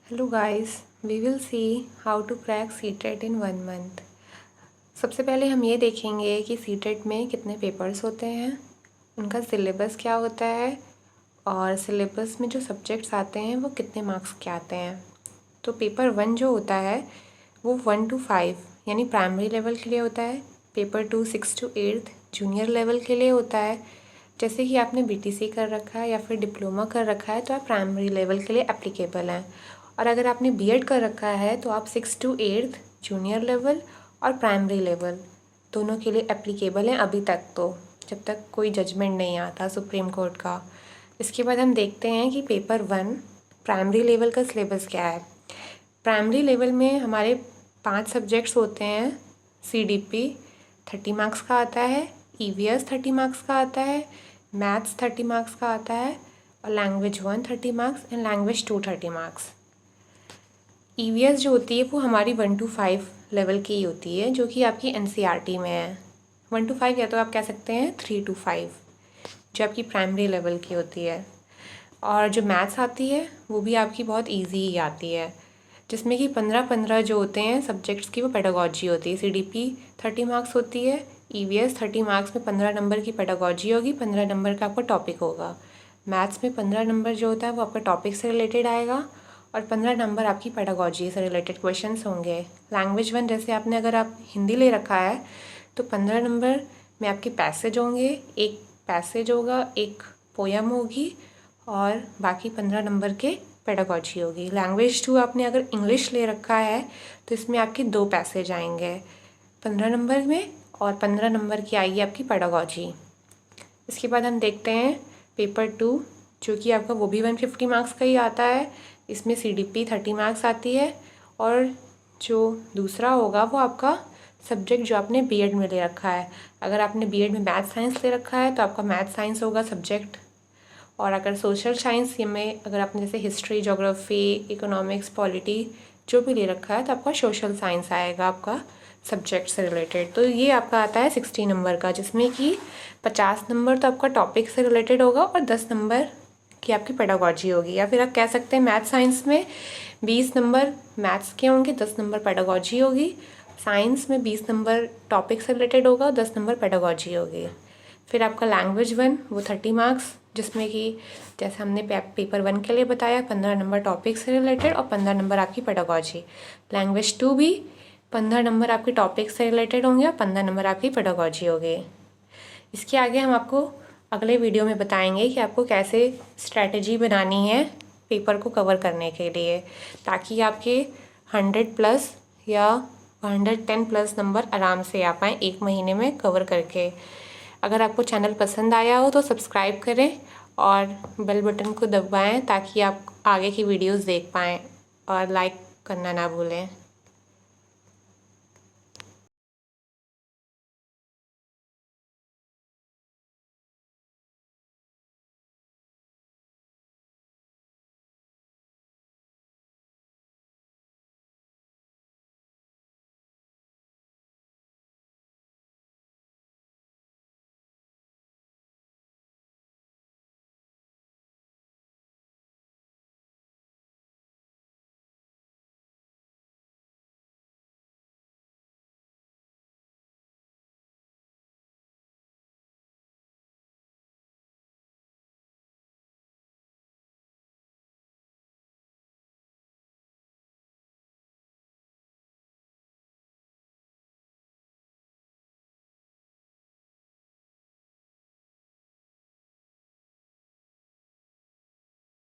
Hello guys, we will see how to crack CTET in 1 month। सबसे पहले हम ये देखेंगे कि CTET में कितने पेपर्स होते हैं, उनका सिलेबस क्या होता है और सिलेबस में जो सब्जेक्ट्स आते हैं वो कितने मार्क्स के आते हैं। तो पेपर 1 जो होता है वो 1 to 5 यानी प्राइमरी लेवल के लिए होता है। पेपर 2 6 to 8 जूनियर लेवल के लिए होता है। जैसे कि आपने BTC कर रखा है या फिर डिप्लोमा कर रखा है तो आप प्राइमरी लेवल के लिए एप्लीकेबल हैं, और अगर आपने B.Ed कर रखा है तो आप 6 to 8 जूनियर लेवल और प्राइमरी लेवल दोनों के लिए एप्लीकेबल हैं अभी तक, तो जब तक कोई जजमेंट नहीं आता सुप्रीम कोर्ट का। इसके बाद हम देखते हैं कि पेपर 1 प्राइमरी लेवल का सिलेबस क्या है। प्राइमरी लेवल में हमारे 5 सब्जेक्ट्स होते हैं। CDP 30 मार्क्स का आता है, EVS 30 मार्क्स का आता है, मैथ्स 30 मार्क्स का आता है, और language 1 30 marks and language 2 30 marks. EVS जो होती है वो हमारी 1 to 5 लेवल की होती है, जो कि आपकी NCERT में है। 1 to 5 या तो आप कह सकते हैं 3 to 5 जो आपकी प्राइमरी लेवल की होती है। और जो मैथ्स आती है वो भी आपकी बहुत इजी ही आती है, जिसमें कि 15-15 जो होते हैं सब्जेक्ट्स की वो पेडागोजी होती है। CDP 30 मार्क्स होती है, EVS 30 मार्क्स में 15 नंबर की पेडागोजी होगी, 15 नंबर का आपका टॉपिक होगा। मैथ्स में 15 नंबर जो होता है वो आपका टॉपिक से रिलेटेड आएगा और 15 नंबर आपकी पेडागोजी से रिलेटेड क्वेश्चंस होंगे। लैंग्वेज 1 जैसे आपने अगर आप हिंदी ले रखा है तो 15 नंबर में आपके पैसेज होंगे, एक पैसेज होगा, एक पोयम होगी और बाकी 15 नंबर के पेडागोजी होगी। लैंग्वेज 2 आपने अगर इंग्लिश ले रखा है तो इसमें आपके 2 पैसेज आएंगे 15 नंबर में, और 15 नंबर की आएगी आपकी पेडागोजी। इसके बाद हम देखते हैं पेपर 2 जो कि आपका वो भी 150 मार्क्स का ही आता है। इसमें CDP 30 मार्क्स आती है, और जो दूसरा होगा वो आपका सब्जेक्ट जो आपने B.Ed में ले रखा है। अगर आपने B.Ed में मैथ साइंस ले रखा है तो आपका मैथ साइंस होगा सब्जेक्ट, और अगर सोशल साइंस में अगर आपने जैसे हिस्ट्री, ज्योग्राफी, इकोनॉमिक्स, पॉलिटी जो भी ले रखा है तो आपका सोशल साइंस आएगा आपका सब्जेक्ट से रिलेटेड। तो ये आपका आता है 60 नंबर का, जिसमें कि 50 नंबर तो आपका टॉपिक से रिलेटेड होगा और 10 नंबर की आपकी पेडागोजी होगी। या फिर आप कह सकते हैं मैथ साइंस में 20 नंबर मैथ्स के होंगे, 10 नंबर पेडागोजी होगी। साइंस में 20 नंबर टॉपिक से रिलेटेड होगा और 10 नंबर पेडागोजी होगी। फिर आपका लैंग्वेज 1 वो 30 मार्क्स, जिसमें कि जैसे हमने पेपर 1 के लिए बताया 15 नंबर टॉपिक से रिलेटेड और 15 नंबर आपकी पेडागोजी। लैंग्वेज 2 भी 15 नंबर आपके टॉपिक से रिलेटेड होंगे और 15 नंबर आपकी पेडागोजी होगी। इसके आगे हम आपको अगले वीडियो में बताएंगे कि आपको कैसे स्ट्रैटेजी बनानी है पेपर को कवर करने के लिए, ताकि आपके 100+ या 110+ नंबर आराम से आ पाएँ 1 महीने में कवर करके। अगर आपको चैनल पसंद आया हो तो सब्सक्राइब करें और बेल बटन को दबाएं ताकि आप आगे की वीडियोस देख पाएँ, और लाइक करना ना भूलें।